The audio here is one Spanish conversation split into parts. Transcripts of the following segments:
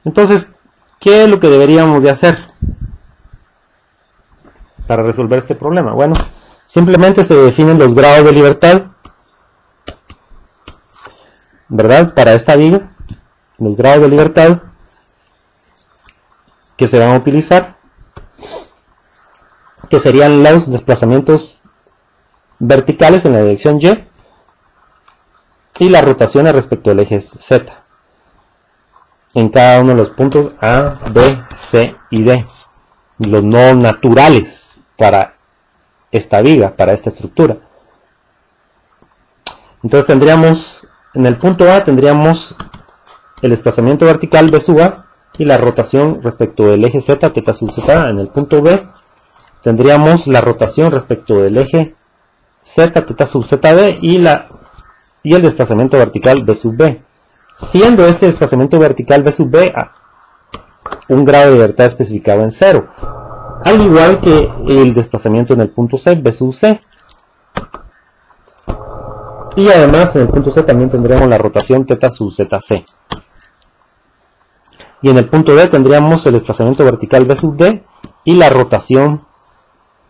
Entonces, ¿qué es lo que deberíamos de hacer para resolver este problema? Bueno, simplemente se definen los grados de libertad, ¿verdad? Para esta viga, los grados de libertad que se van a utilizar, que serían los desplazamientos verticales en la dirección Y las rotaciones respecto al eje Z en cada uno de los puntos A, B, C y D, los nodos naturales para esta viga, para esta estructura. Entonces tendríamos, en el punto A tendríamos el desplazamiento vertical B sub A y la rotación respecto del eje Z, teta sub Z. En el punto B tendríamos la rotación respecto del eje Z, teta sub ZB y el desplazamiento vertical B sub B, siendo este desplazamiento vertical B sub B un grado de libertad especificado en 0, al igual que el desplazamiento en el punto C, B sub C. Y además en el punto C también tendríamos la rotación teta sub ZC. Y en el punto D tendríamos el desplazamiento vertical B sub D y la rotación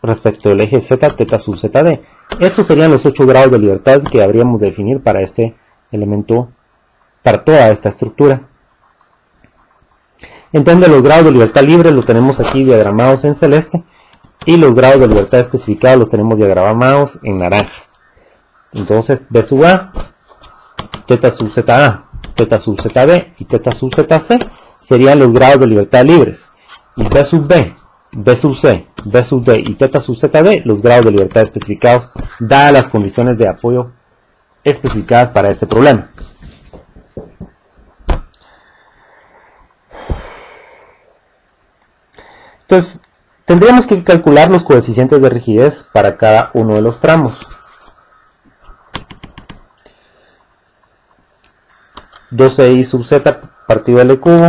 respecto del eje Z, teta sub ZD. Estos serían los 8 grados de libertad que habríamos de definir para este elemento, para toda esta estructura. Entonces los grados de libertad libre los tenemos aquí diagramados en celeste y los grados de libertad especificados los tenemos diagramados en naranja. Entonces B sub A, teta sub ZA, teta sub ZB y teta sub ZC serían los grados de libertad libres, y B sub B, B sub C, B sub D y teta sub ZD los grados de libertad especificados dadas las condiciones de apoyo especificadas para este problema. Entonces tendríamos que calcular los coeficientes de rigidez para cada uno de los tramos. 12i sub z partido L cubo,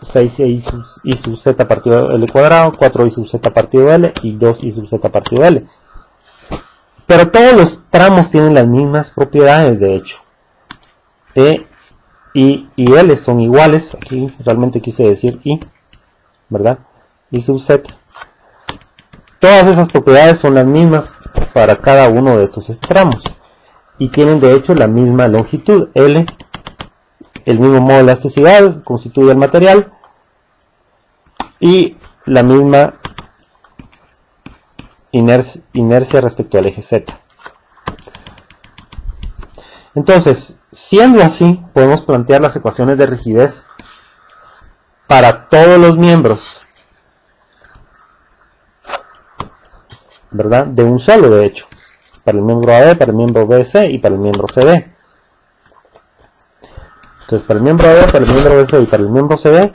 6i sub z partido L cuadrado, 4i sub z partido L y 2i sub z partido L. Pero todos los tramos tienen las mismas propiedades, de hecho. E, I y L son iguales. Aquí realmente quise decir I, ¿verdad? I sub z. Todas esas propiedades son las mismas para cada uno de estos tramos. Y tienen de hecho la misma longitud. L, el mismo modo de elasticidad, constituye el material. Y la misma inercia respecto al eje Z. Entonces, siendo así, podemos plantear las ecuaciones de rigidez para todos los miembros, ¿verdad? De un solo, de hecho, para el miembro AB, para el miembro BC y para el miembro CD. Entonces, para el miembro AB, para el miembro BC y para el miembro CD,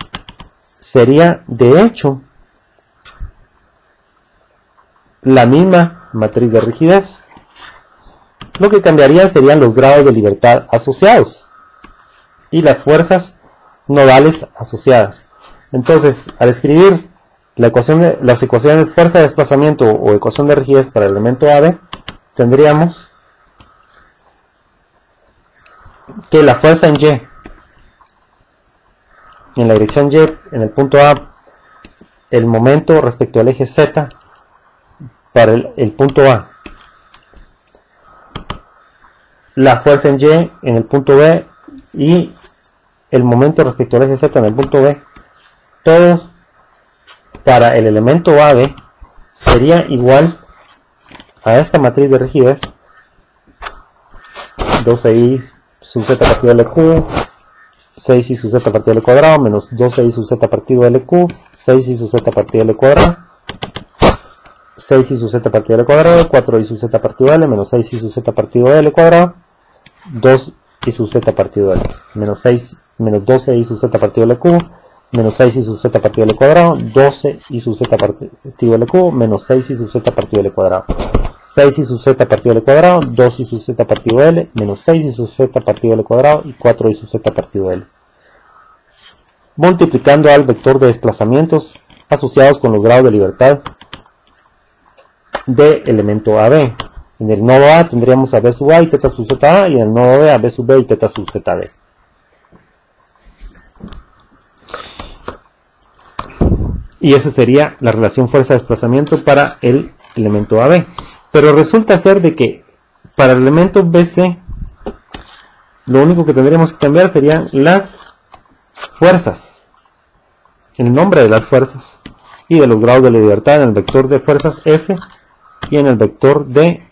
sería, de hecho, la misma matriz de rigidez. Lo que cambiaría serían los grados de libertad asociados y las fuerzas nodales asociadas. Entonces, al escribir las ecuaciones de fuerza de desplazamiento o ecuación de rigidez para el elemento AB, tendríamos que la fuerza en Y, en la dirección Y, en el punto A, el momento respecto al eje Z para el punto A, la fuerza en Y en el punto B y el momento respecto al eje Z en el punto B, todos para el elemento AB sería igual a esta matriz de rigidez, 12i sub z partido L cubo, 6i sub z partido L cuadrado, menos 12i sub z partido L cubo, 6i sub z partido L cuadrado, 6i sub z partido L cuadrado, 4i sub z partido L, menos 6i sub z partido L cuadrado, 2i sub z partido L, menos 12i sub z partido L cubo, menos 6i sub z partido L cuadrado, 12i sub z partido L cubo, menos 6i sub z partido L cuadrado, 6i sub z partido L cuadrado, 2i sub z partido L, menos 6i sub z partido L cuadrado y 4i sub z partido L. Multiplicando al vector de desplazamientos asociados con los grados de libertad de elemento AB. En el nodo A tendríamos a B sub A y teta sub ZA, y en el nodo B a B sub B y teta sub ZB. Y esa sería la relación fuerza-desplazamiento para el elemento AB. Pero resulta ser de que para el elemento BC, lo único que tendríamos que cambiar serían las fuerzas, el nombre de las fuerzas y de los grados de libertad en el vector de fuerzas F y en el vector de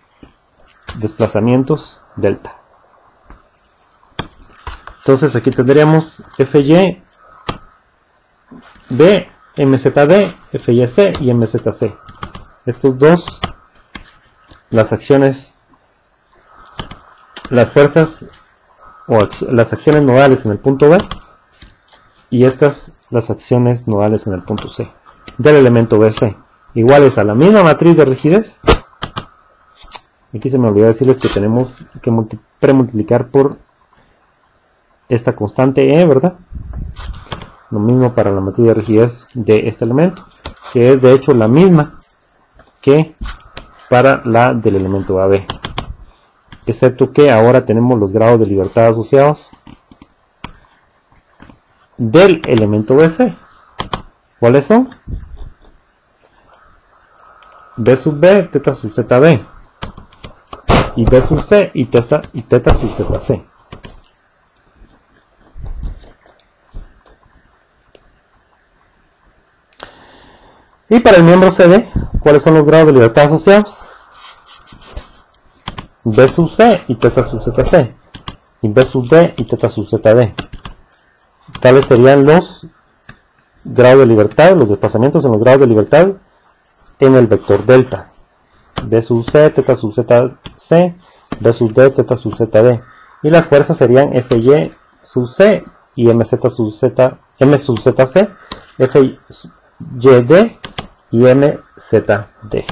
desplazamientos delta. Entonces aquí tendríamos FY B, MZD, FYC y MZC. Estos dos, las acciones, las fuerzas o las acciones nodales en el punto B, y estas las acciones nodales en el punto C del elemento BC, iguales a la misma matriz de rigidez. Aquí se me olvidó decirles que tenemos que premultiplicar por esta constante E, ¿verdad? Lo mismo para la matriz de rigidez de este elemento, que es de hecho la misma que para la del elemento AB, excepto que ahora tenemos los grados de libertad asociados del elemento BC. ¿Cuáles son? B sub B, teta sub ZB, y B sub C y teta sub ZC. Y para el miembro CD, ¿cuáles son los grados de libertad asociados? B sub C y teta sub ZC, y B sub D y teta sub ZD. Tales serían los grados de libertad, los desplazamientos en los grados de libertad en el vector delta. B sub C, teta sub ZC, B sub D, teta sub ZD. Y las fuerzas serían FY sub C y MZ sub Z, M sub ZC, FYD y MZD.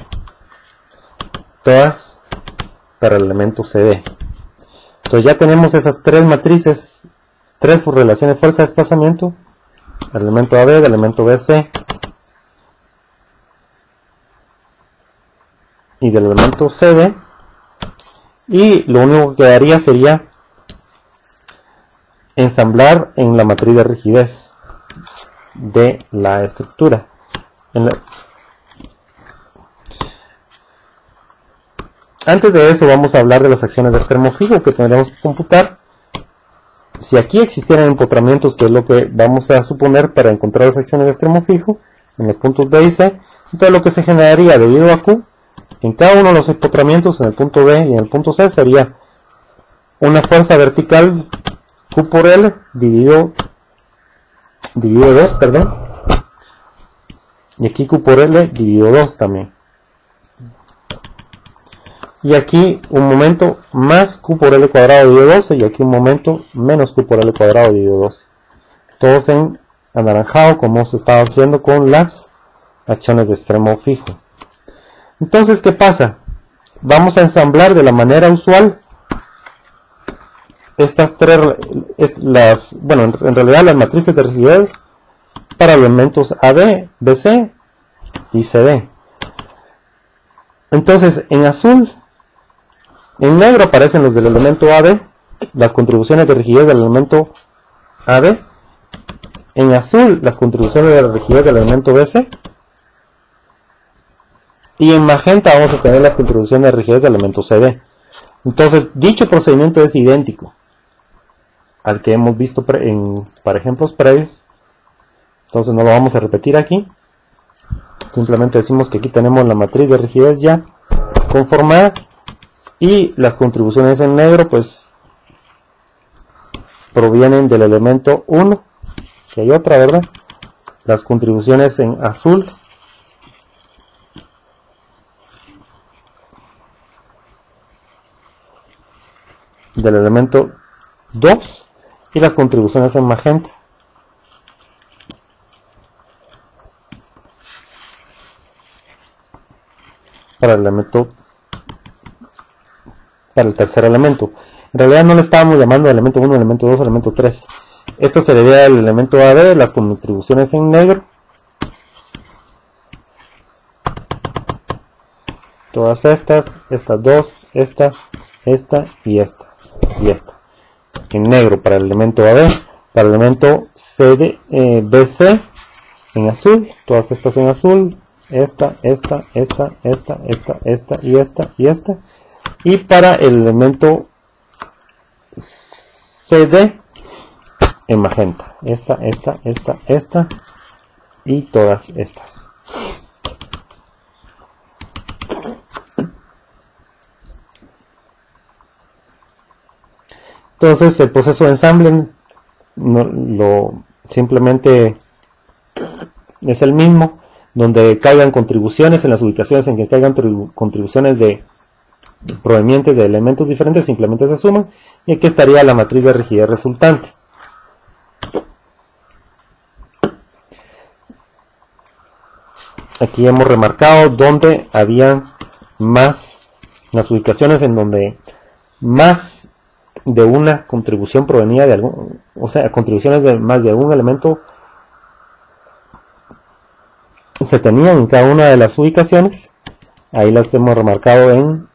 Todas para el elemento CD. Entonces ya tenemos esas tres matrices, tres relaciones fuerza-desplazamiento, del elemento AB, del elemento BC y del elemento CD, y lo único que quedaría sería ensamblar en la matriz de rigidez de la estructura. Antes de eso vamos a hablar de las acciones de extremo fijo que tendremos que computar. Si aquí existieran empotramientos, que es lo que vamos a suponer para encontrar las acciones de extremo fijo en los puntos B y C, entonces lo que se generaría debido a Q en cada uno de los empotramientos en el punto B y en el punto C sería una fuerza vertical Q por L dividido 2, perdón, y aquí Q por L dividido 2 también. Y aquí un momento más Q por L cuadrado dividido 12, y aquí un momento menos Q por L cuadrado dividido 12. Todos en anaranjado, como se estaba haciendo con las acciones de extremo fijo. Entonces, ¿qué pasa? Vamos a ensamblar de la manera usual estas tres, bueno, en realidad las matrices de rigidez para elementos AB, BC y CD. Entonces, en azul, en negro aparecen los del elemento AB, las contribuciones de rigidez del elemento AB. En azul, las contribuciones de rigidez del elemento BC. Y en magenta vamos a tener las contribuciones de rigidez del elemento CD. Entonces, dicho procedimiento es idéntico al que hemos visto para ejemplos previos. Entonces no lo vamos a repetir aquí. Simplemente decimos que aquí tenemos la matriz de rigidez ya conformada, y las contribuciones en negro pues provienen del elemento 1, que hay otra, ¿verdad? Las contribuciones en azul del elemento 2, y las contribuciones en magenta para el elemento, para el tercer elemento. En realidad no le estábamos llamando elemento 1, elemento 2, elemento 3. Esto se debe al elemento AB, las contribuciones en negro. Todas estas dos, esta y esta. En negro para el elemento AB, para el elemento BC en azul, todas estas en azul, esta y esta. Y para el elemento CD en magenta, esta y todas estas. Entonces el proceso de ensamble simplemente es el mismo, donde caigan contribuciones en las ubicaciones en que caigan contribuciones provenientes de elementos diferentes, simplemente se suman, y aquí estaría la matriz de rigidez resultante. Aquí hemos remarcado donde había más, las ubicaciones en donde más de una contribución provenía de algún, o sea, contribuciones de más de algún elemento se tenían en cada una de las ubicaciones. Ahí las hemos remarcado en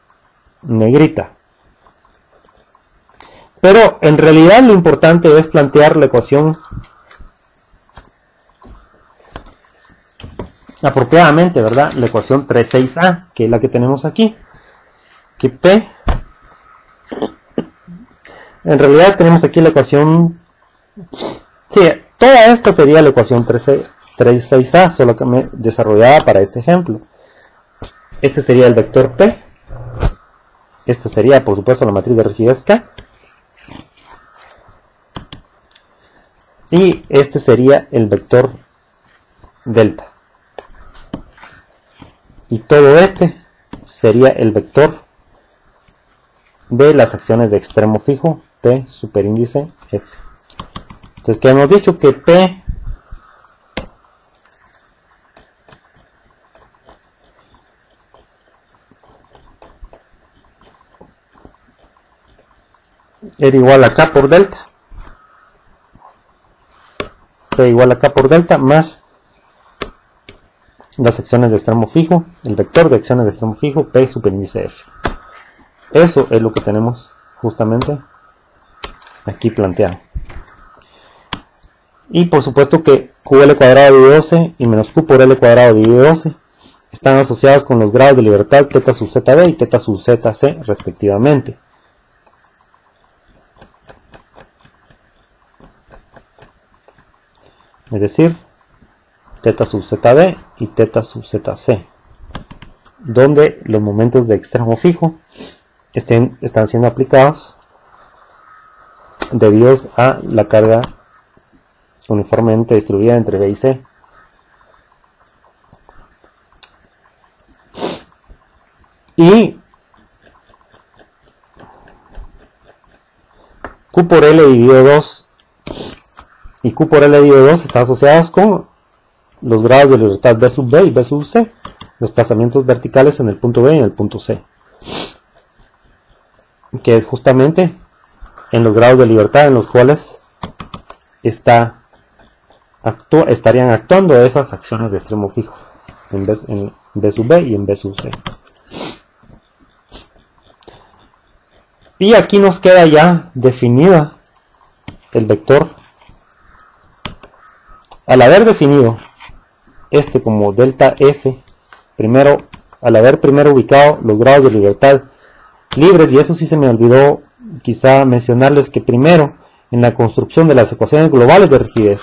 negrita. Pero en realidad lo importante es plantear la ecuación apropiadamente, ¿verdad? La ecuación 36A, que es la que tenemos aquí, que P, en realidad tenemos aquí la ecuación, sí, toda esta sería la ecuación 36A, solo que me desarrollada para este ejemplo. Este sería el vector P, esto sería por supuesto la matriz de rigidez K, y este sería el vector delta. Y todo este sería el vector de las acciones de extremo fijo, P superíndice F. Entonces, que hemos dicho que P era igual a K por delta. P igual a K por delta más las acciones de extremo fijo, el vector de acciones de extremo fijo, P superíndice F. Eso es lo que tenemos justamente aquí planteado. Y por supuesto que QL cuadrado dividido 12 y menos Q por L cuadrado dividido 12 están asociados con los grados de libertad θ sub ZB y θ sub ZC respectivamente. Es decir, θ sub ZB y θ sub ZC, donde los momentos de extremo fijo están siendo aplicados debido a la carga uniformemente distribuida entre B y C. Y Q por L dividido 2 y Q por L dividido 2 están asociados con los grados de libertad B sub B y B sub C, desplazamientos verticales en el punto B y en el punto C, que es justamente en los grados de libertad en los cuales estarían actuando esas acciones de extremo fijo en B sub B y en B sub C. Y aquí nos queda ya definida el vector. Al haber definido este como delta F, al haber primero ubicado los grados de libertad libres, y eso sí se me olvidó quizá mencionarles que primero en la construcción de las ecuaciones globales de rigidez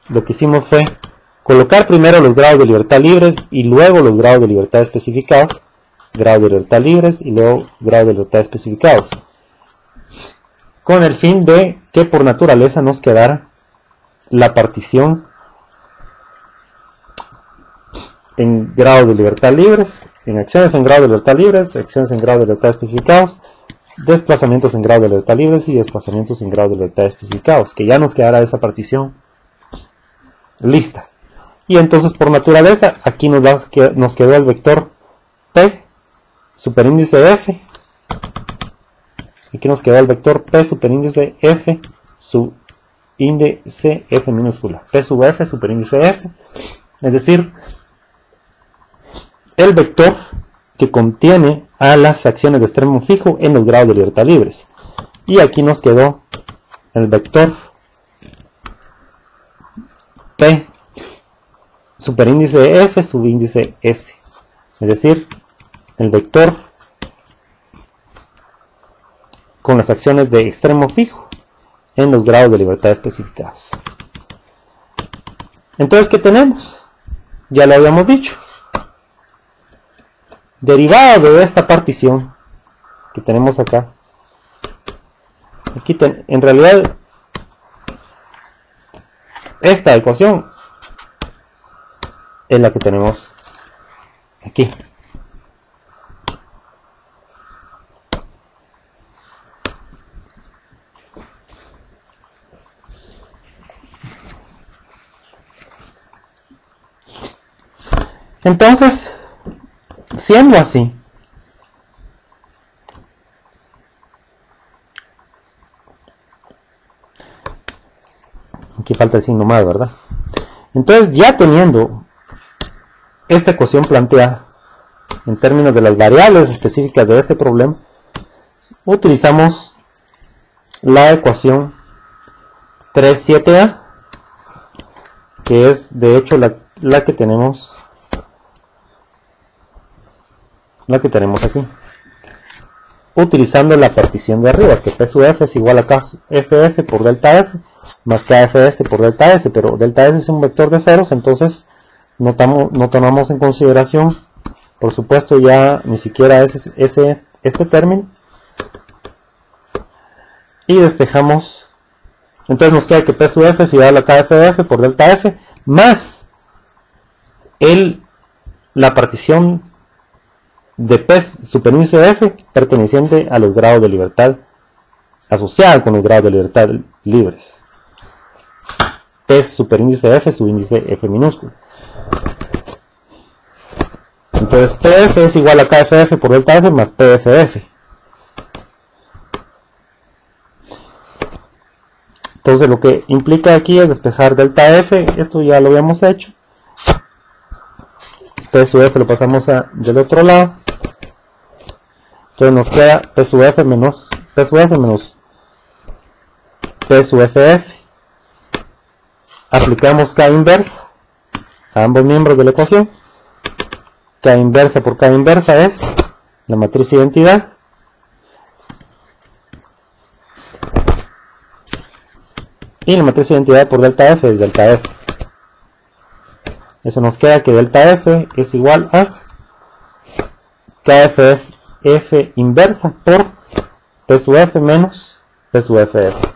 lo que hicimos fue colocar primero los grados de libertad libres y luego los grados de libertad especificados, grados de libertad libres y luego grados de libertad especificados, con el fin de que por naturaleza nos quedara la partición en grados de libertad libres, en acciones en grados de libertad libres, acciones en grados de libertad especificados, desplazamientos en grados de libertad libres y desplazamientos en grados de libertad especificados, que ya nos quedará esa partición lista. Y entonces por naturaleza aquí nos quedó el vector P superíndice F, aquí nos quedó el vector P superíndice F subíndice F minúscula, P sub F superíndice F, es decir, el vector que contiene a las acciones de extremo fijo en los grados de libertad libres. Y aquí nos quedó el vector P superíndice S, subíndice S, es decir, el vector con las acciones de extremo fijo en los grados de libertad especificados. Entonces, ¿qué tenemos? Ya lo habíamos dicho. Derivado de esta partición que tenemos acá, aquí en realidad esta ecuación es la que tenemos aquí. Entonces, siendo así, aquí falta el signo más, ¿verdad? Entonces, ya teniendo esta ecuación planteada en términos de las variables específicas de este problema, utilizamos la ecuación 3,7a, que es de hecho la que tenemos aquí, utilizando la partición de arriba, que P sub f es igual a KFF por delta F más KFS por delta S, pero delta S es un vector de ceros, entonces no tomamos en consideración, por supuesto, ya ni siquiera este término, y despejamos. Entonces nos queda que P sub f es igual a KFF por delta F más la partición de P superíndice F perteneciente a los grados de libertad asociada con los grados de libertad libres. P superíndice F, subíndice F minúsculo. Entonces PF es igual a KFF por delta F más PFF. Entonces lo que implica aquí es despejar delta F, esto ya lo habíamos hecho. P sub F lo pasamos del otro lado. Entonces nos queda P sub F menos P sub F menos P sub FF. Aplicamos K inversa a ambos miembros de la ecuación. K inversa por K inversa es la matriz identidad. Y la matriz identidad por delta F es delta F. Eso nos queda que delta F es igual a KF es F inversa por P sub F menos P sub FF.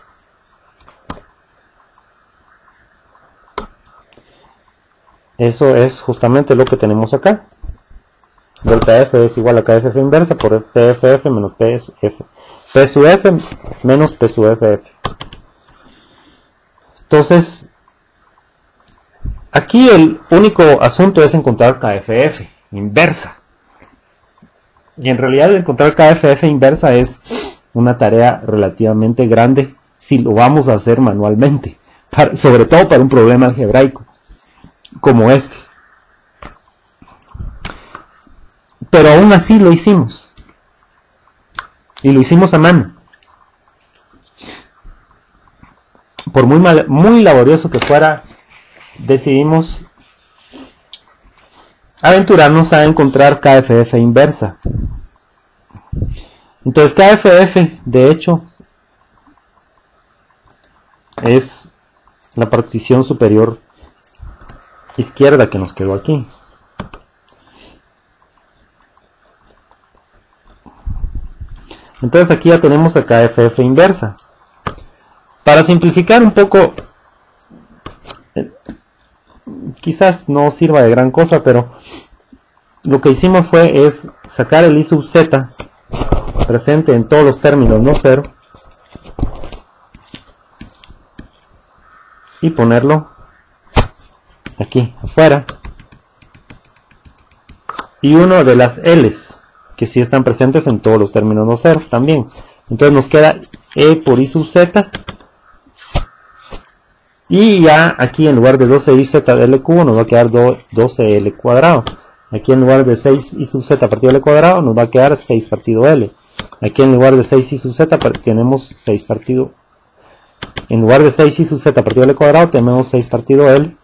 Eso es justamente lo que tenemos acá. Delta F es igual a KFF inversa por PFF menos PF. P sub F menos P sub FF. Entonces, aquí el único asunto es encontrar KFF inversa. Y en realidad encontrar KFF inversa es una tarea relativamente grande si lo vamos a hacer manualmente, sobre todo para un problema algebraico como este. Pero aún así lo hicimos. Y lo hicimos a mano. Por muy laborioso que fuera, decidimos aventurarnos a encontrar KFF inversa. Entonces KFF, de hecho, es la partición superior izquierda que nos quedó aquí. Entonces aquí ya tenemos a KFF inversa. Para simplificar un poco, quizás no sirva de gran cosa, pero lo que hicimos es sacar el I sub z presente en todos los términos no cero y ponerlo aquí afuera, y uno de las L's que sí están presentes en todos los términos no cero también. Entonces nos queda E por I sub z, y ya aquí en lugar de 12iz de L cubo nos va a quedar 12L cuadrado. Aquí en lugar de 6i sub z partido L cuadrado nos va a quedar 6 partido L. Aquí en lugar de 6i sub z tenemos 6 partido. En lugar de 6i sub z partido L cuadrado tenemos 6 partido L.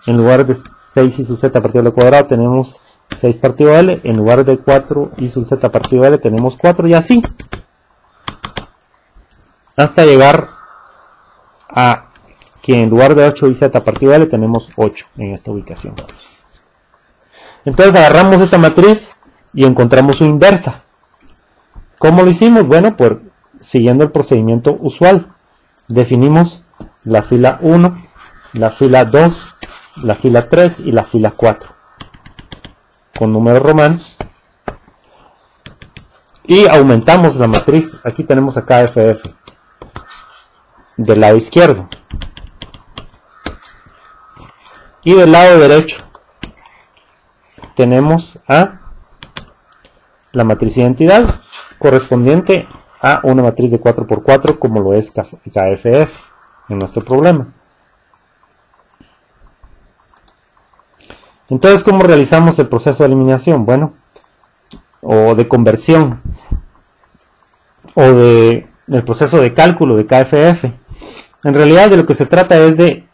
En lugar de 6 i sub z partido L cuadrado tenemos 6 partido L, en lugar de 4 i sub z partido L tenemos 4 y así hasta llegar a que en lugar de 8 i z partido L tenemos 8 en esta ubicación. Entonces agarramos esta matriz y encontramos su inversa. ¿Cómo lo hicimos? Bueno, pues siguiendo el procedimiento usual. Definimos la fila 1, la fila 2, la fila 3 y la fila 4 con números romanos y aumentamos la matriz. Aquí tenemos a KFF del lado izquierdo y del lado derecho tenemos a la matriz identidad correspondiente a una matriz de 4×4 como lo es KFF en nuestro problema. Entonces, ¿cómo realizamos el proceso de eliminación? Bueno, o de conversión, o del proceso de cálculo de KFF. En realidad de lo que se trata es de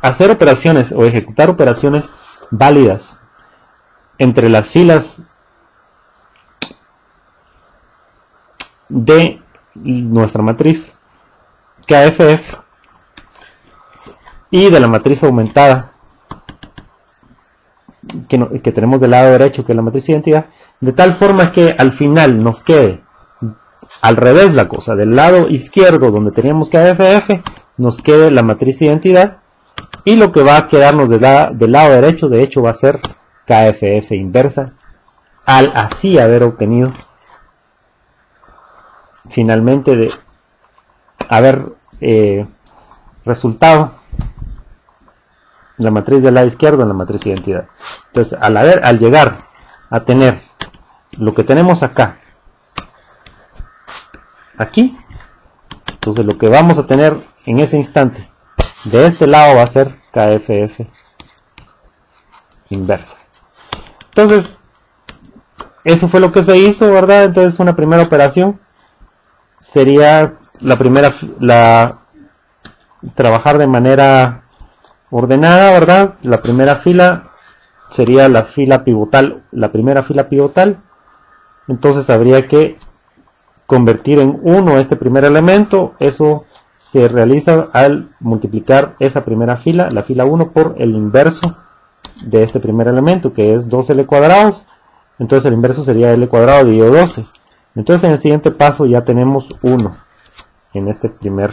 hacer operaciones o ejecutar operaciones válidas entre las filas de nuestra matriz KFF y de la matriz aumentada que tenemos del lado derecho, que es la matriz identidad, de tal forma que al final nos quede al revés la cosa. Del lado izquierdo, donde teníamos KFF, nos quede la matriz identidad, y lo que va a quedarnos del lado derecho, de hecho, va a ser KFF inversa, al así haber obtenido finalmente de haber resultado la matriz del lado izquierdo en la matriz identidad. Entonces, al llegar a tener lo que tenemos acá, aquí, entonces lo que vamos a tener en ese instante de este lado va a ser KFF inversa. Entonces, eso fue lo que se hizo, ¿verdad? Entonces, una primera operación sería trabajar de manera ordenada, ¿verdad? La primera fila sería la fila pivotal, la primera fila pivotal. Entonces habría que convertir en 1 este primer elemento. Eso se realiza al multiplicar esa primera fila, la fila 1, por el inverso de este primer elemento, que es 2L cuadrados. Entonces el inverso sería L cuadrado dividido 12. Entonces en el siguiente paso ya tenemos 1 en este primer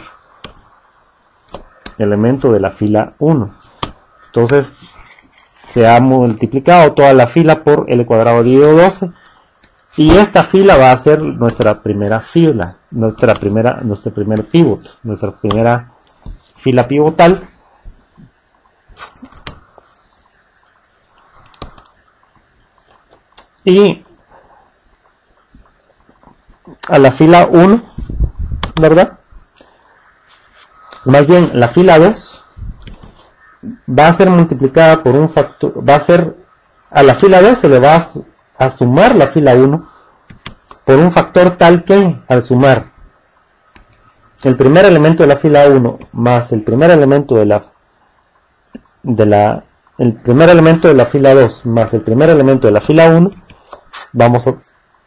elemento de la fila 1. Entonces se ha multiplicado toda la fila por L cuadrado dividido 12, y esta fila va a ser nuestra primera fila, nuestro primer pivot, nuestra primera fila pivotal. Y a la fila 1, ¿verdad? Más bien, la fila 2 va a ser multiplicada por un factor, a la fila 2 se le va a sumar la fila 1 por un factor tal que, al sumar el primer elemento de la fila 1 más el primer elemento de la fila 2 más el primer elemento de la fila 1,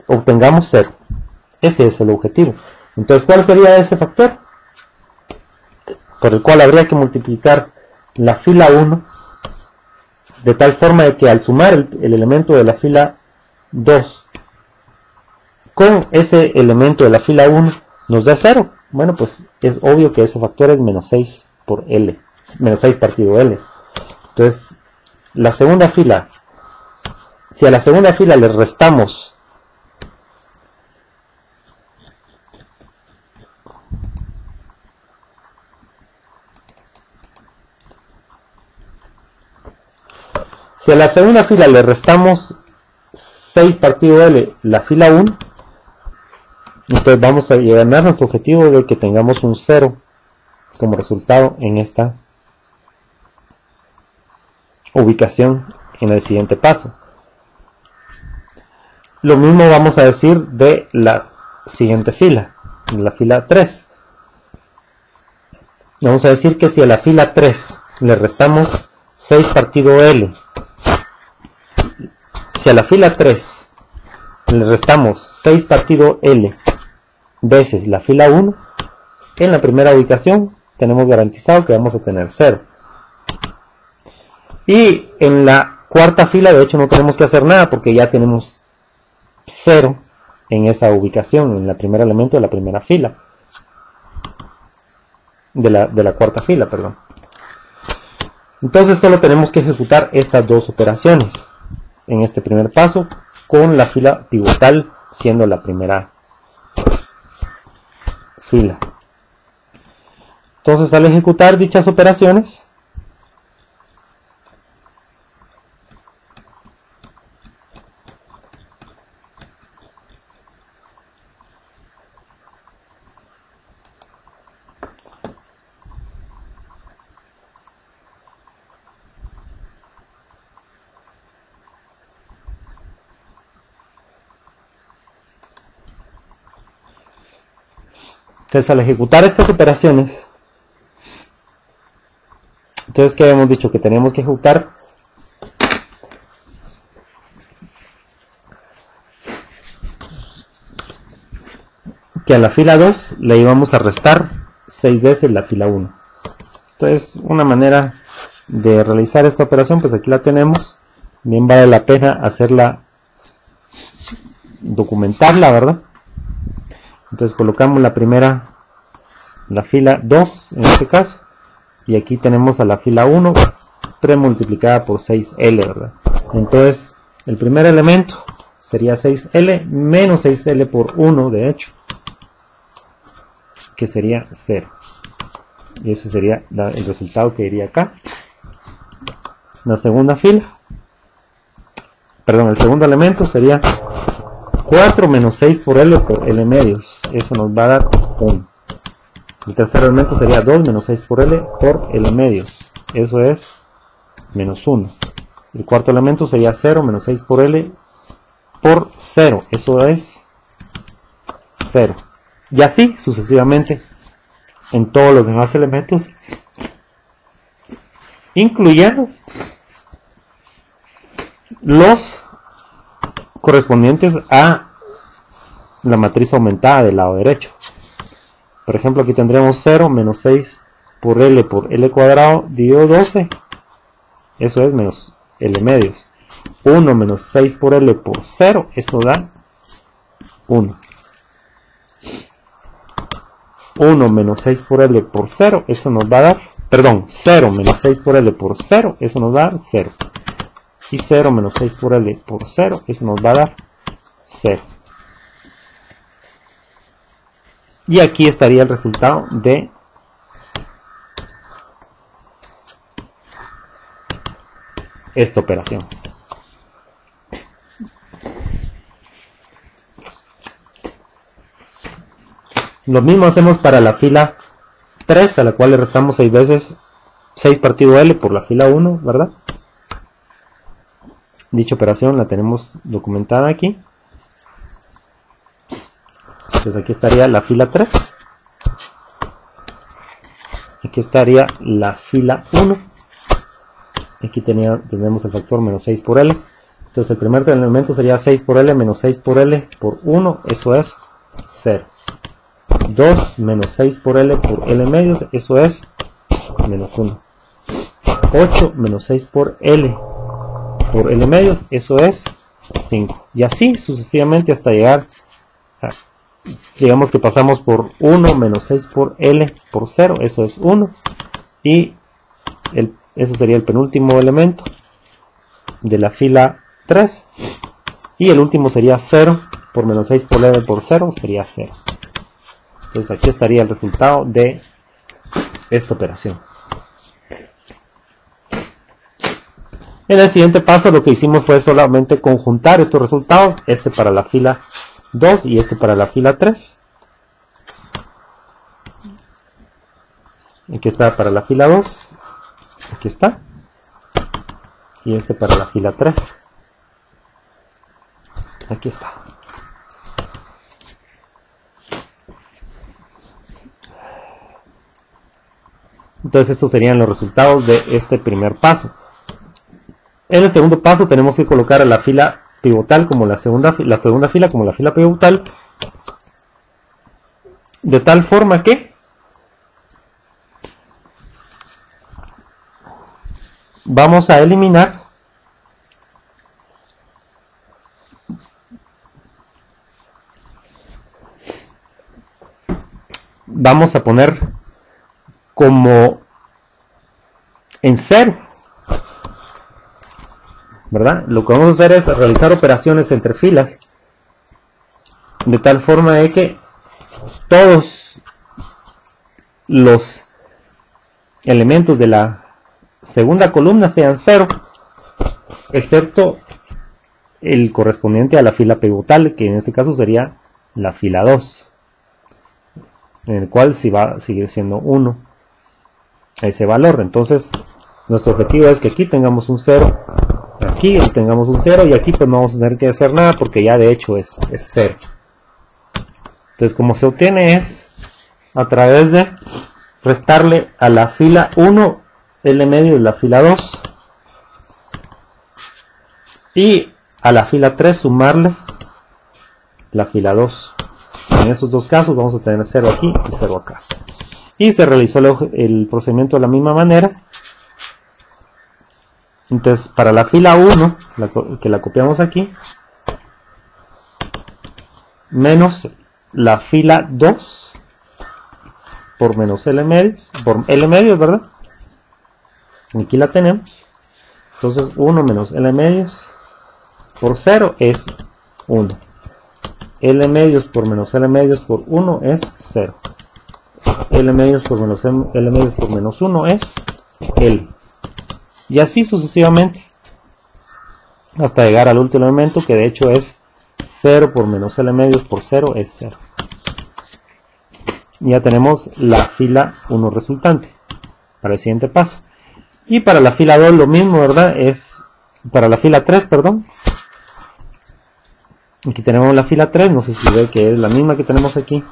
obtengamos 0. Ese es el objetivo. Entonces, ¿cuál sería ese factor? Por el cual habría que multiplicar la fila 1 de tal forma de que al sumar el elemento de la fila 2 con ese elemento de la fila 1 nos da 0. Bueno, pues es obvio que ese factor es menos 6 por L, menos 6 partido L. Entonces, la segunda fila, si a la segunda fila le restamos si a la segunda fila le restamos 6 partido L, la fila 1, entonces vamos a llegar a nuestro objetivo de que tengamos un 0 como resultado en esta ubicación en el siguiente paso. Lo mismo vamos a decir de la siguiente fila, de la fila 3. Vamos a decir que si a la fila 3 le restamos 6 partido L, si a la fila 3 le restamos 6 partido L veces la fila 1, en la primera ubicación tenemos garantizado que vamos a tener 0. Y en la cuarta fila de hecho no tenemos que hacer nada porque ya tenemos 0 en esa ubicación, en el primer elemento de la primera fila. De la cuarta fila, perdón. Entonces solo tenemos que ejecutar estas dos operaciones en este primer paso, con la fila pivotal siendo la primera fila. Entonces al ejecutar dichas operaciones, al ejecutar estas operaciones, entonces que habíamos dicho que teníamos que ejecutar que a la fila 2 le íbamos a restar 6 veces la fila 1. Entonces una manera de realizar esta operación, pues aquí la tenemos. Bien vale la pena hacerla, documentarla, ¿verdad? Entonces colocamos la primera, la fila 2 en este caso, y aquí tenemos a la fila 1, 3 multiplicada por 6L, ¿verdad? Entonces el primer elemento sería 6L menos 6L por 1, de hecho, que sería 0. Y ese sería el resultado que iría acá. La segunda fila, perdón, el segundo elemento sería 4 menos 6 por L por L medios. Eso nos va a dar 1. El tercer elemento sería 2 menos 6 por L por L medios. Eso es menos 1. El cuarto elemento sería 0 menos 6 por L por 0. Eso es 0. Y así sucesivamente en todos los demás elementos, incluyendo los correspondientes a la matriz aumentada del lado derecho. Por ejemplo, aquí tendremos 0 menos 6 por L cuadrado dividido 12. Eso es menos L medios. 1 menos 6 por L por 0. Eso da 1. 1 menos 6 por L por 0. Eso nos va a dar, perdón, 0 menos 6 por L por 0. Eso nos va a dar 0. Y 0 menos 6 por L por 0. Eso nos va a dar 0. Y aquí estaría el resultado de esta operación. Lo mismo hacemos para la fila 3, a la cual le restamos 6 veces 6 partido L por la fila 1, ¿verdad? Dicha operación la tenemos documentada aquí. Entonces aquí estaría la fila 3. Aquí estaría la fila 1. Aquí tenemos el factor menos 6 por L. Entonces el primer elemento sería 6 por L menos 6 por L por 1. Eso es 0. 2 menos 6 por L por L medios. Eso es menos 1. 8 menos 6 por L por L medios. Eso es 5. Y así sucesivamente hasta llegar a, digamos que pasamos por 1 menos 6 por L por 0, eso es 1, y eso sería el penúltimo elemento de la fila 3, y el último sería 0 por menos 6 por L por 0, sería 0. Entonces aquí estaría el resultado de esta operación. En el siguiente paso lo que hicimos fue solamente conjuntar estos resultados, este para la fila 2 y este para la fila 3. Aquí está para la fila 2, aquí está, y este para la fila 3, aquí está. Entonces estos serían los resultados de este primer paso. En el segundo paso tenemos que colocar a la fila pivotal como la segunda fila como la fila pivotal, de tal forma que vamos a eliminar vamos a poner como en 0, ¿verdad? Lo que vamos a hacer es realizar operaciones entre filas de tal forma de que todos los elementos de la segunda columna sean 0, excepto el correspondiente a la fila pivotal, que en este caso sería la fila 2, en el cual sí va a seguir siendo 1 ese valor. Entonces nuestro objetivo es que aquí tengamos un 0, aquí tengamos un 0, y aquí pues no vamos a tener que hacer nada porque ya de hecho es 0. Entonces, como se obtiene es a través de restarle a la fila 1 L medio de la fila 2 y a la fila 3 sumarle la fila 2. En esos dos casos vamos a tener 0 aquí y 0 acá. Y se realizó el procedimiento de la misma manera. Entonces, para la fila 1, que la copiamos aquí, menos la fila 2 por menos L medios, por L medios, ¿verdad? Aquí la tenemos. Entonces 1 menos L medios por 0 es 1. L medios por menos L medios por 1 es 0. L medios por menos L medios por menos 1 es L. Y así sucesivamente hasta llegar al último elemento, que de hecho es 0 por menos L medios por 0 es 0. Ya tenemos la fila 1 resultante para el siguiente paso. Y para la fila 2 lo mismo, ¿verdad? Es para la fila 3, perdón. Aquí tenemos la fila 3, no sé si ve que es la misma que tenemos aquí.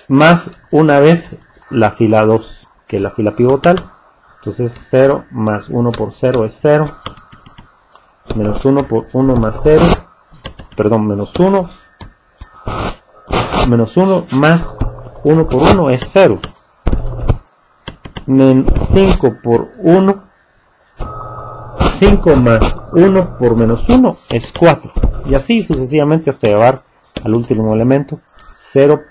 Más una vez la fila 2, que es la fila pivotal. Entonces 0 más 1 por 0 es 0. Menos 1 por 1 más 0. Perdón, menos 1. Menos 1 más 1 por 1 es 0. Menos 5 por 1. 5 más 1 por menos 1 es 4. Y así sucesivamente hasta llevar al último elemento. 0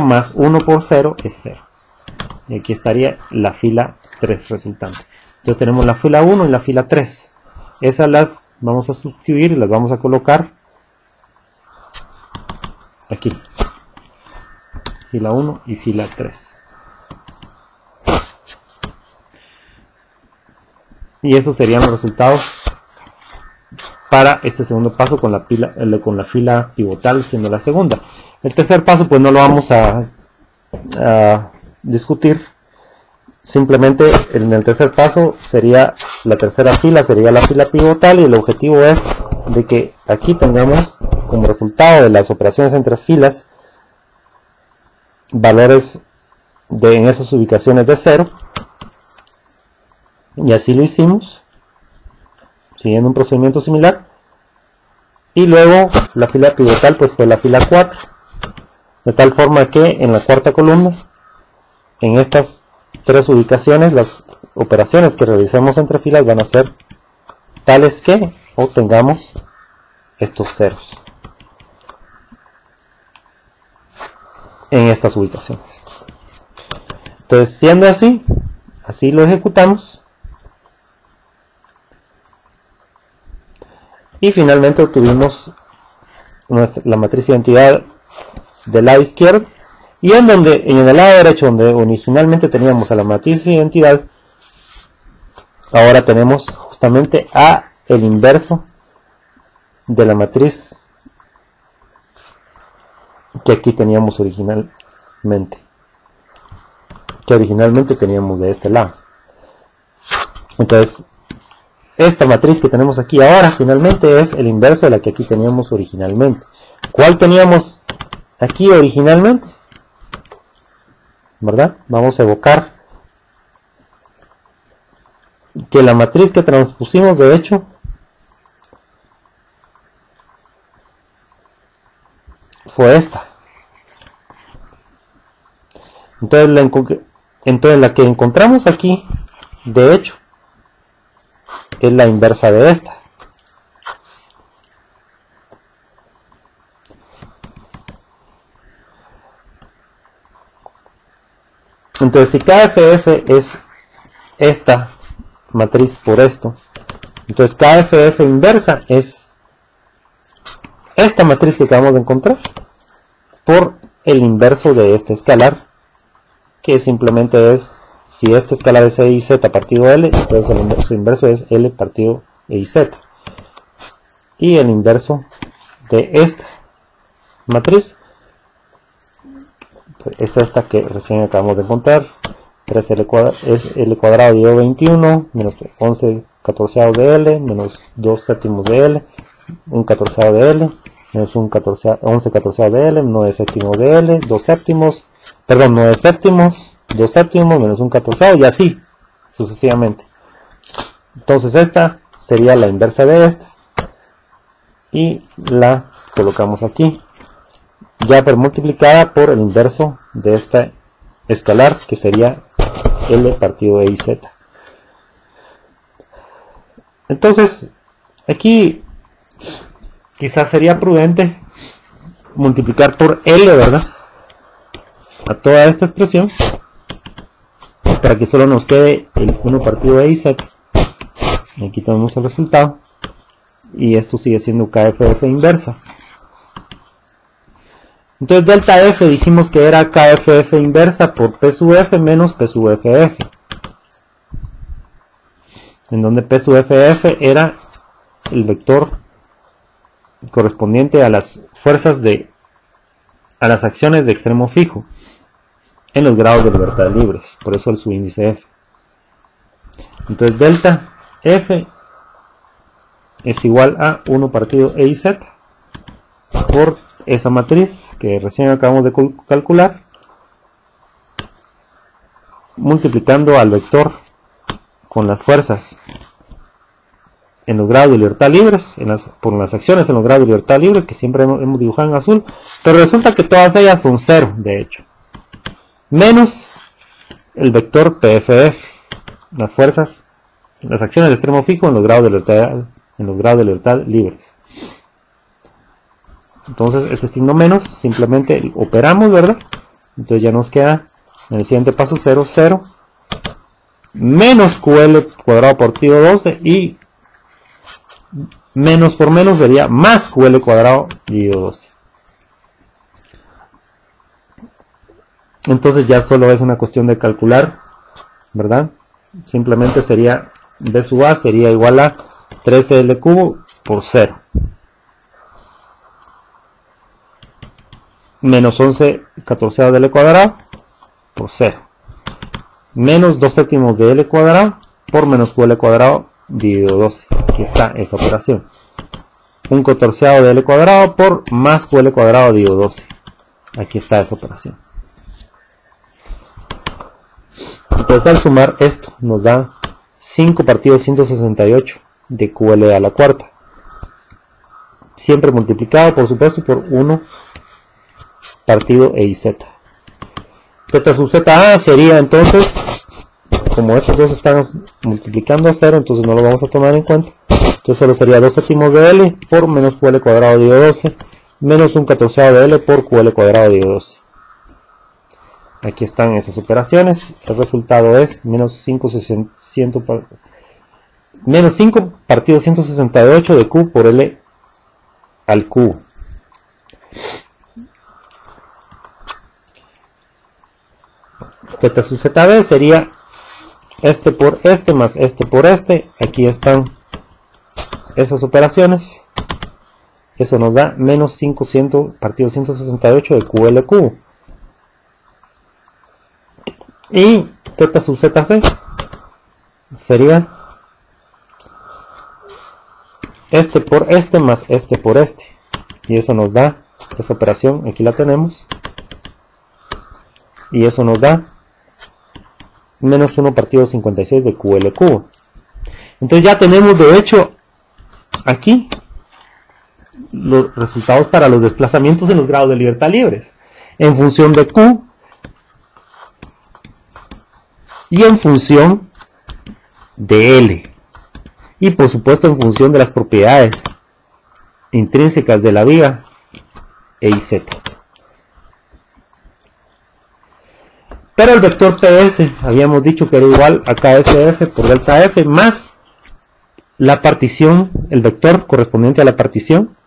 más 1 por 0 es 0. Y aquí estaría la fila 3 resultante. Entonces tenemos la fila 1 y la fila 3. Esas las vamos a sustituir y las vamos a colocar aquí. Fila 1 y fila 3. Y esos serían los resultados para este segundo paso con la fila pivotal siendo la segunda. El tercer paso pues no lo vamos a discutir. Simplemente en el tercer paso sería la tercera fila, sería la fila pivotal, y el objetivo es de que aquí tengamos como resultado de las operaciones entre filas valores en esas ubicaciones de 0, y así lo hicimos siguiendo un procedimiento similar. Y luego la fila pivotal pues fue la fila 4, de tal forma que en la cuarta columna, en estas tres ubicaciones, las operaciones que realicemos entre filas van a ser tales que obtengamos estos ceros en estas ubicaciones. Entonces, siendo así, así lo ejecutamos y finalmente obtuvimos la matriz de identidad del lado izquierdo. Y en el lado derecho, donde originalmente teníamos a la matriz de identidad, ahora tenemos justamente a el inverso de la matriz que aquí teníamos originalmente. Que originalmente teníamos de este lado. Entonces, esta matriz que tenemos aquí ahora finalmente es el inverso de la que aquí teníamos originalmente. ¿Cuál teníamos aquí originalmente? ¿Verdad? Vamos a evocar que la matriz que transpusimos de hecho fue esta. Entonces la que encontramos aquí de hecho es la inversa de esta. Entonces si KFF es esta matriz por esto, entonces KFF inversa es esta matriz que acabamos de encontrar por el inverso de este escalar, que simplemente es, si este escalar es EIZ partido L, entonces el inverso es L partido EIZ, y el inverso de esta matriz pues es esta que recién acabamos de encontrar, 3L cuadrado, es L cuadrado dividido 21, menos 11 catorceavo de L, menos 2 séptimos de L, 1 catorceavo de L, menos 11 catorceavo de L, 9 séptimos de L, 2 séptimos, perdón, 9 séptimos, 2 séptimos, menos 1 catorceavo, y así sucesivamente. Entonces esta sería la inversa de esta, y la colocamos aquí, ya multiplicada por el inverso de esta escalar, que sería L partido EIZ. Entonces aquí quizás sería prudente multiplicar por L, ¿verdad?, a toda esta expresión, para que solo nos quede el 1 partido EIZ. Aquí tenemos el resultado, y esto sigue siendo KFF inversa. Entonces delta F dijimos que era KFF inversa por P sub F menos P sub FF, en donde P sub FF era el vector correspondiente a las fuerzas a las acciones de extremo fijo en los grados de libertad libres, por eso el subíndice F. Entonces delta F es igual a 1 partido EIZ por esa matriz que recién acabamos de calcular, multiplicando al vector con las fuerzas en los grados de libertad libres, por las acciones en los grados de libertad libres, que siempre hemos dibujado en azul, pero resulta que todas ellas son 0, de hecho, menos el vector PFF, las fuerzas, las acciones de extremo fijo en los grados de libertad libres. Entonces este signo menos simplemente operamos, ¿verdad? Entonces ya nos queda en el siguiente paso 0, 0, menos QL cuadrado partido 12, y menos por menos sería más QL cuadrado dividido 12. Entonces ya solo es una cuestión de calcular, ¿verdad? Simplemente sería B sub A sería igual a 13L cubo por 0. Menos 11 catorceavo de L cuadrado por 0. Menos 2 séptimos de L cuadrado por menos QL cuadrado dividido 12. Aquí está esa operación. 1 catorceavo de L cuadrado por más QL cuadrado dividido 12. Aquí está esa operación. Entonces al sumar esto nos da 5 partido 168 de QL a la cuarta. Siempre multiplicado por supuesto por 1 partido EIZ. Teta sub ZA sería entonces, como estos dos están multiplicando a 0, entonces no lo vamos a tomar en cuenta. Entonces solo sería 2 séptimos de L por menos QL cuadrado dividido 12, menos 1 catorceavo de L por QL cuadrado dividido 12. Aquí están esas operaciones. El resultado es menos 5 partido 168 de Q por L al cubo. Teta sub ZB sería este por este más este por este. Aquí están esas operaciones. Eso nos da menos 500 partido 168 de QL cubo. Y teta sub ZC sería este por este más este por este. Y eso nos da esa operación. Aquí la tenemos. Y eso nos da menos 1 partido 56 de QL cubo. Entonces ya tenemos de hecho aquí los resultados para los desplazamientos en los grados de libertad libres, en función de Q y en función de L, y por supuesto en función de las propiedades intrínsecas de la viga E y Z. Pero el vector PS habíamos dicho que era igual a KSF por delta F más la partición, el vector correspondiente a la partición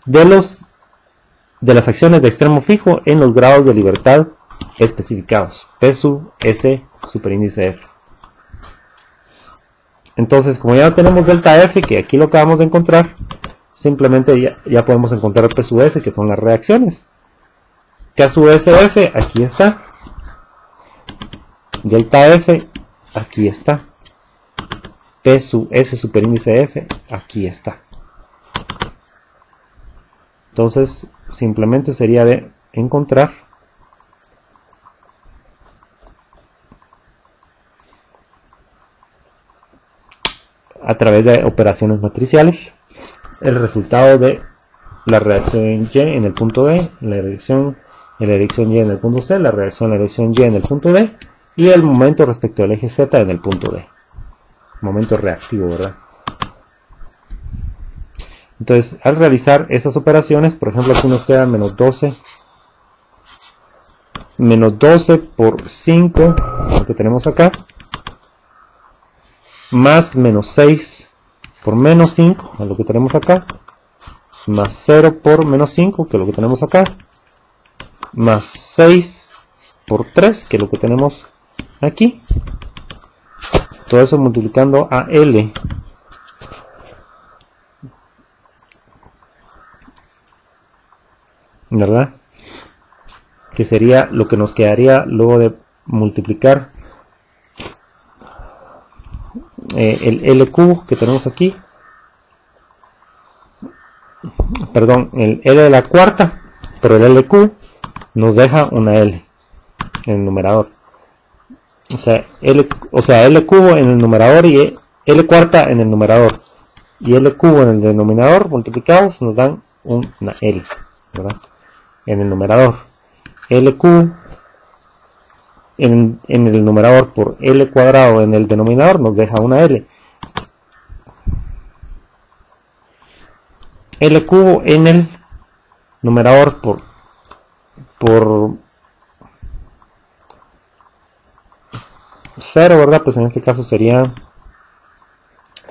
de las acciones de extremo fijo en los grados de libertad especificados, P sub S superíndice F. Entonces, como ya tenemos delta F, que aquí lo acabamos de encontrar, simplemente ya podemos encontrar P sub S, que son las reacciones. K sub SF, aquí está. Delta F, aquí está. P sub S superíndice F, aquí está. Entonces, simplemente sería de encontrar a través de operaciones matriciales el resultado de la reacción Y en el punto D, la reacción Y en el punto C, la reacción Y en el punto D y el momento respecto al eje Z en el punto D. Momento reactivo, ¿verdad? Entonces, al realizar esas operaciones, por ejemplo, aquí nos queda menos 12 por 5, lo que tenemos acá, más menos 6 por menos 5, lo que tenemos acá, más 0 por menos 5, que es lo que tenemos acá, más 6 por 3, que es lo que tenemos aquí. Todo eso multiplicando a L. ¿Verdad? Que sería lo que nos quedaría luego de multiplicar el LQ que tenemos aquí. Perdón, el L de la cuarta, pero el LQ nos deja una L en el numerador. O sea, L cubo en el numerador y L cuarta en el numerador. Y L cubo en el denominador multiplicados nos dan una L, ¿verdad? En el numerador. LQ en el numerador por L cuadrado en el denominador nos deja una L. L cubo en el numerador por 0, ¿verdad? Pues en este caso sería,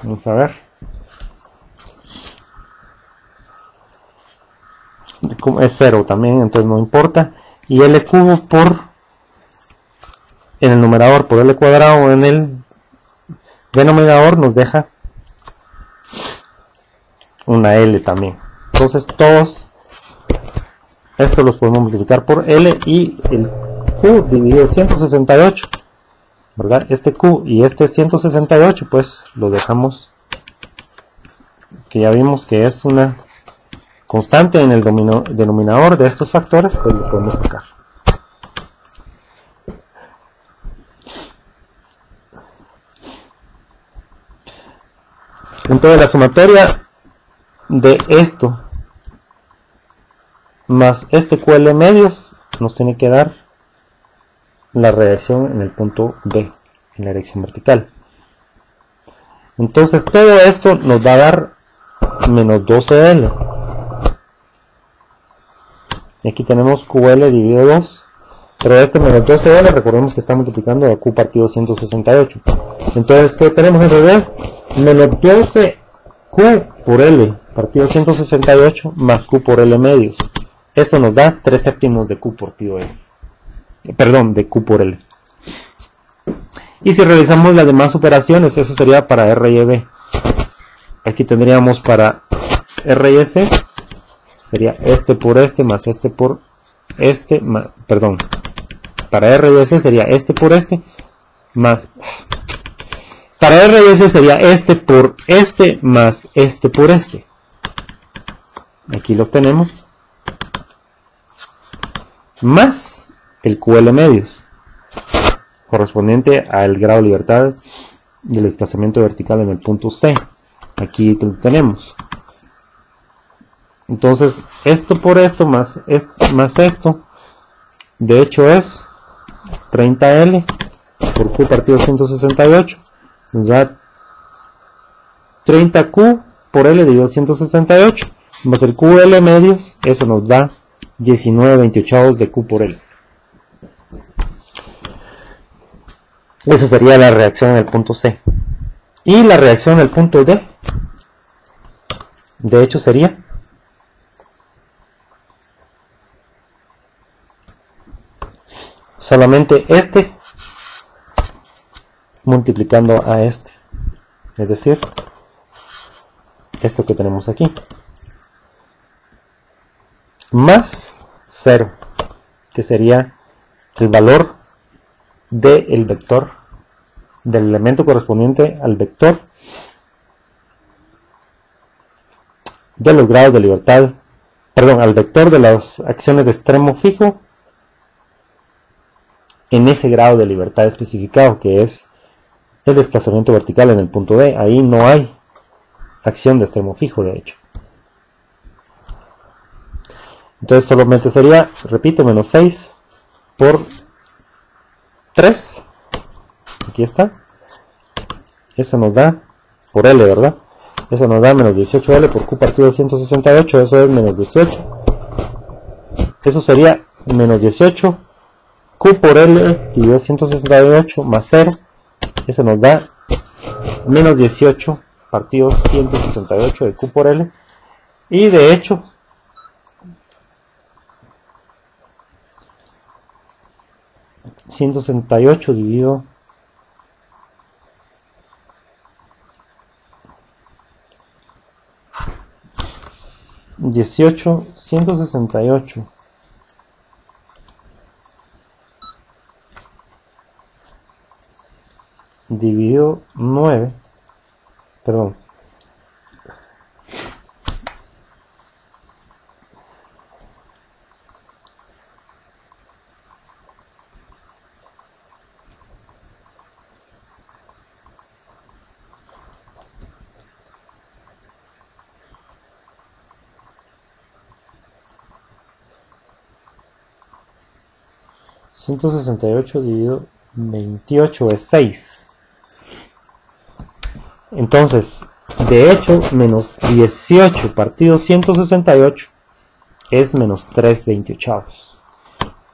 vamos a ver, es 0 también, entonces no importa. Y L cubo en el numerador por L cuadrado en el denominador nos deja una L también. Entonces todos estos los podemos multiplicar por L y el Q dividido 168, ¿verdad? Este Q y este 168 pues lo dejamos, que ya vimos que es una constante en el denominador de estos factores, pues lo podemos sacar. Entonces la sumatoria de esto más este QL medios nos tiene que dar la reacción en el punto B, en la dirección vertical. Entonces todo esto nos va a dar menos 12L. Y aquí tenemos QL dividido 2. Pero este menos 12L, recordemos que está multiplicando a Q partido 168. Entonces, ¿qué tenemos en realidad? Menos 12Q por L partido 168 más Q por L medios. Esto nos da 3 séptimos de Q partido L. Perdón, de Q por L. Y si realizamos las demás operaciones, eso sería para R y B. Aquí tendríamos para R y S, sería este por este más este por este, perdón, para R y S sería este por este más, para R y S sería este por este más este por este. Aquí los tenemos, más el QL medios correspondiente al grado de libertad del desplazamiento vertical en el punto C. Aquí lo tenemos. Entonces esto por esto más esto, de hecho es 30L por Q partido 168, nos da 30Q por L dividido 168, más el QL medios, eso nos da 19/28 de Q por L. Esa sería la reacción en el punto C. Y la reacción en el punto D, de hecho sería solamente este multiplicando a este, es decir, esto que tenemos aquí, más 0, que sería el valor del vector, del elemento correspondiente al vector de los grados de libertad, perdón, al vector de las acciones de extremo fijo en ese grado de libertad especificado, que es el desplazamiento vertical en el punto D. Ahí no hay acción de extremo fijo, de hecho. Entonces solamente sería, repito, menos 6 por 3. Aquí está. Eso nos da, por L, ¿verdad? Eso nos da menos 18L por Q partido de 168. Eso es menos 18. Eso sería menos 18 Q por L dividido 168 más 0. Eso nos da menos 18 partido 168 de Q por L. Y de hecho, $168 dividido 18, 168 dividido 9, perdón, $168 dividido 28 es 6. Entonces, de hecho, menos 18 partido 168 es menos 3/28.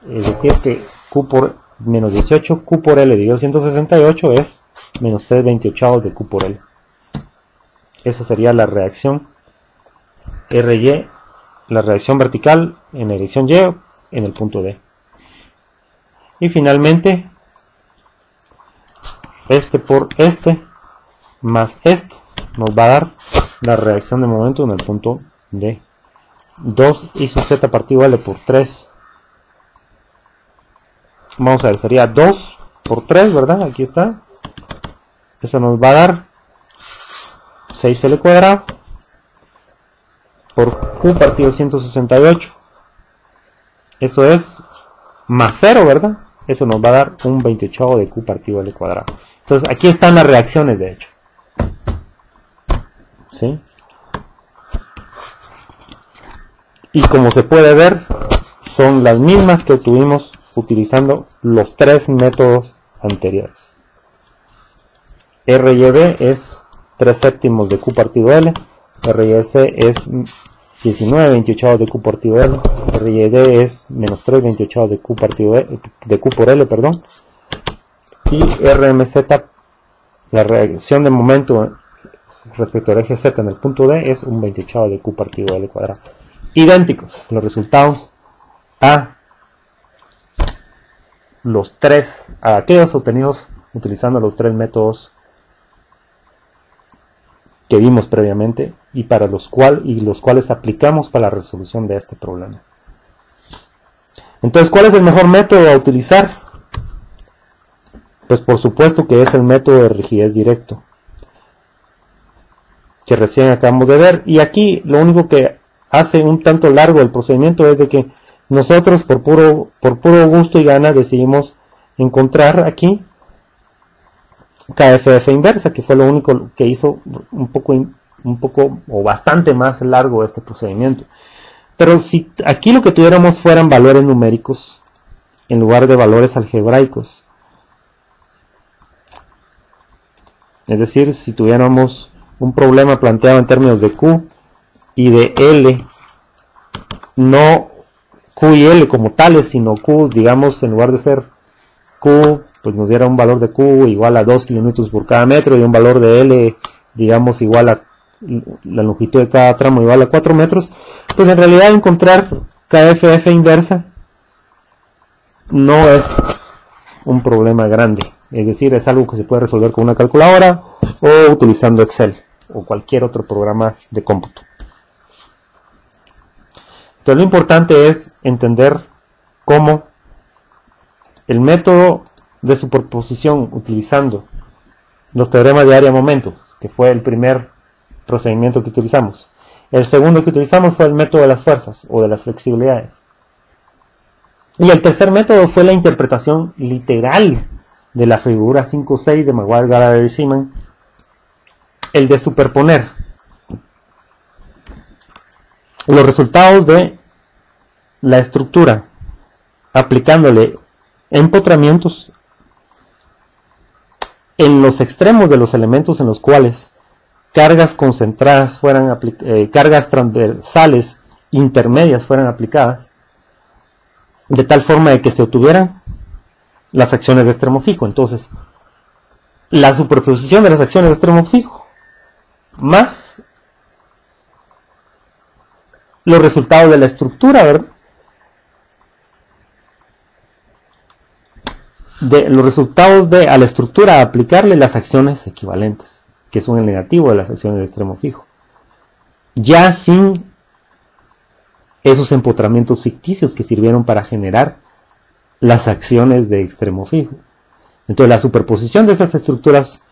Es decir que Q por menos 18 Q por L dividido 168 es menos 3/28 de Q por L. Esa sería la reacción RY, la reacción vertical en la dirección Y en el punto D. Y finalmente, este por este más esto nos va a dar la reacción de momento en el punto D. 2 I sub z partido L por 3. Vamos a ver, sería 2 por 3, ¿verdad? Aquí está. Eso nos va a dar 6L cuadrado por Q partido 168. Eso es más 0, ¿verdad? Eso nos va a dar un 28 de Q partido L cuadrado. Entonces aquí están las reacciones, de hecho. ¿Sí? Y como se puede ver, son las mismas que obtuvimos utilizando los tres métodos anteriores. RYB es 3/7 de Q partido L, RYC es 19/28 de Q partido L, RYD es menos 3/28 de Q partido L, de Q por L, perdón, y RMZ, la reacción de momento respecto al eje Z en el punto D es un 28 de Q partido L cuadrado. Idénticos los resultados a aquellos obtenidos utilizando los tres métodos que vimos previamente y los cuales aplicamos para la resolución de este problema. Entonces, ¿cuál es el mejor método a utilizar? Pues por supuesto que es el método de rigidez directo, que recién acabamos de ver. Y aquí lo único que hace un tanto largo el procedimiento es de que nosotros por puro gusto y gana decidimos encontrar aquí KFF inversa, que fue lo único que hizo un poco o bastante más largo este procedimiento. Pero si aquí lo que tuviéramos fueran valores numéricos en lugar de valores algebraicos, es decir, si tuviéramos un problema planteado en términos de Q y de L, no Q y L como tales, sino Q, digamos, en lugar de ser Q, pues nos diera un valor de Q igual a 2 kN por cada metro y un valor de L, digamos, igual a la longitud de cada tramo igual a 4 metros, pues en realidad encontrar KFF inversa no es un problema grande, es decir, es algo que se puede resolver con una calculadora o utilizando Excel o cualquier otro programa de cómputo. Entonces lo importante es entender cómo el método de superposición utilizando los teoremas de área-momentos, que fue el primer procedimiento que utilizamos. El segundo que utilizamos fue el método de las fuerzas o de las flexibilidades. Y el tercer método fue la interpretación literal de la figura 5-6 de Maguire, Gallagher y Seaman, el de superponer los resultados de la estructura aplicándole empotramientos en los extremos de los elementos en los cuales cargas concentradas cargas transversales intermedias fueran aplicadas, de tal forma de que se obtuvieran las acciones de extremo fijo. Entonces, la superposición de las acciones de extremo fijo más los resultados de la estructura, ¿verdad? De los resultados de a la estructura aplicarle las acciones equivalentes, que son el negativo de las acciones de extremo fijo, ya sin esos empotramientos ficticios que sirvieron para generar las acciones de extremo fijo. Entonces la superposición de esas estructuras,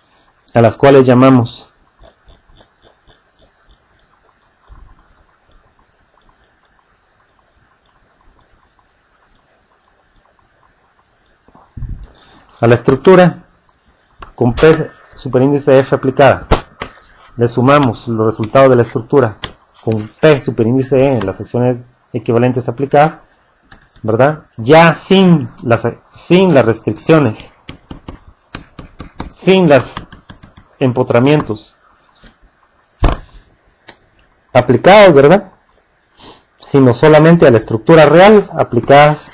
a las cuales llamamos a la estructura con P superíndice F aplicada, le sumamos los resultados de la estructura con P superíndice E en las acciones equivalentes aplicadas, ¿verdad? Ya sin las restricciones, sin los empotramientos aplicados, ¿verdad? Sino solamente a la estructura real aplicadas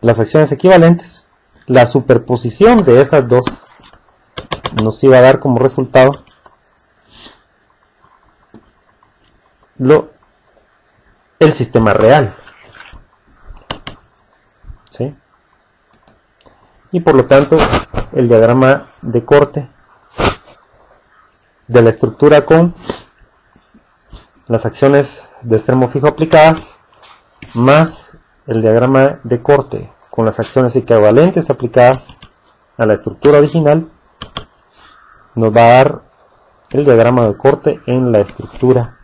las acciones equivalentes. La superposición de esas dos nos iba a dar como resultado el sistema real, ¿sí? Y por lo tanto el diagrama de corte de la estructura con las acciones de extremo fijo aplicadas más el diagrama de corte con las acciones equivalentes aplicadas a la estructura original nos va a dar el diagrama de corte en la estructura,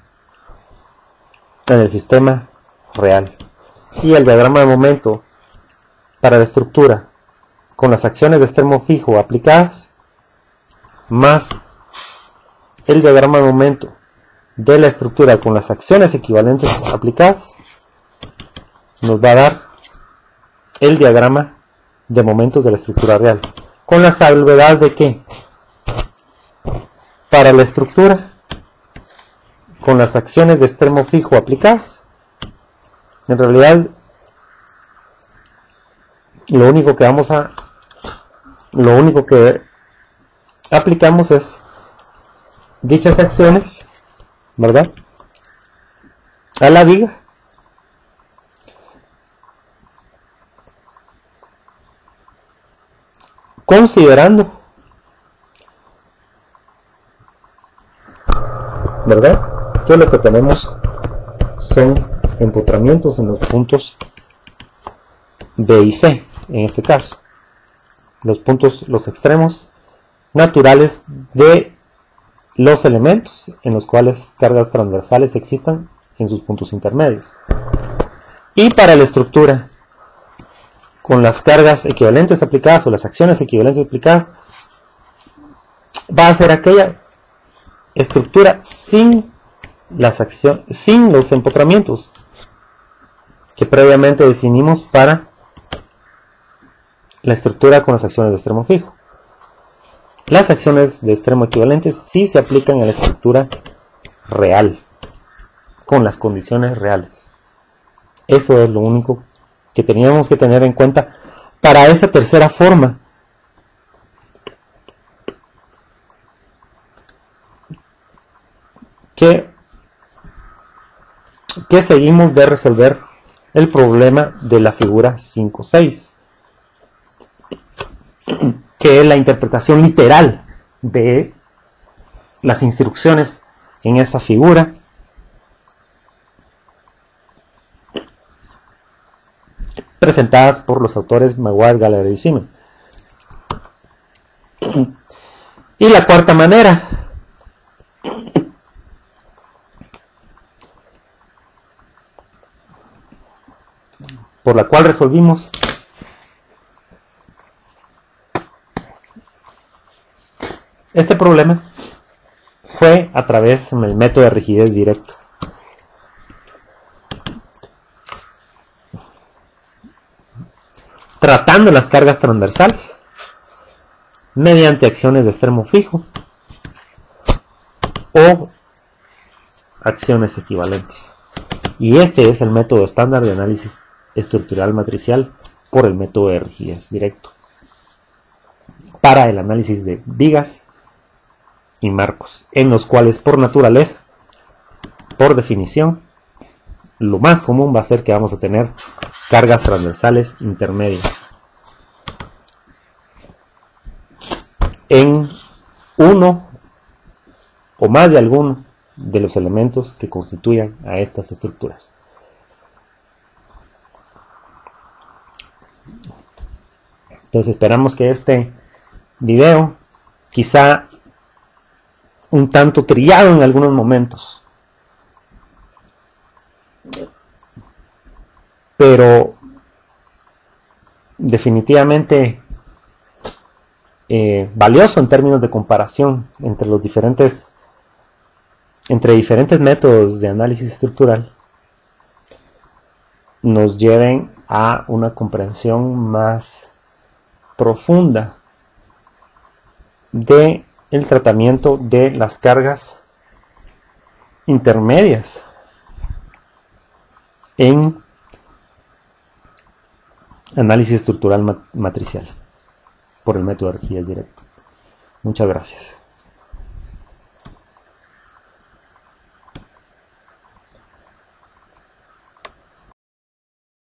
en el sistema real. Y el diagrama de momento para la estructura con las acciones de extremo fijo aplicadas más el diagrama de momento de la estructura con las acciones equivalentes aplicadas nos va a dar el diagrama de momentos de la estructura real, con la salvedad de que para la estructura con las acciones de extremo fijo aplicadas, en realidad lo único que aplicamos es dichas acciones, ¿verdad?, a la viga, considerando, ¿verdad?, que lo que tenemos son empotramientos en los puntos B y C, en este caso, los extremos naturales de los elementos en los cuales cargas transversales existan en sus puntos intermedios. Y para la estructura con las cargas equivalentes aplicadas o las acciones equivalentes aplicadas, va a ser aquella estructura sin los empotramientos que previamente definimos para la estructura con las acciones de extremo fijo. Las acciones de extremo equivalentes sí se aplican a la estructura real, con las condiciones reales. Eso es lo único que teníamos que tener en cuenta para esa tercera forma. Que seguimos de resolver el problema de la figura 5.6, que es la interpretación literal de las instrucciones en esa figura, presentadas por los autores Maguire, Gallagher y Siemens. Y la cuarta manera, por la cual resolvimos este problema, fue a través del método de rigidez directo. Tratando las cargas transversales mediante acciones de extremo fijo o acciones equivalentes. Y este es el método estándar de análisis estructural matricial por el método de rigidez directo para el análisis de vigas y marcos, en los cuales por naturaleza, por definición, lo más común va a ser que vamos a tener cargas transversales intermedias en uno o más de alguno de los elementos que constituyan a estas estructuras. Entonces esperamos que este video, quizá un tanto trillado en algunos momentos, pero definitivamente valioso en términos de comparación entre diferentes métodos de análisis estructural, nos lleven a una comprensión más profunda de el tratamiento de las cargas intermedias en análisis estructural matricial por el método de rigidez directo. Muchas gracias.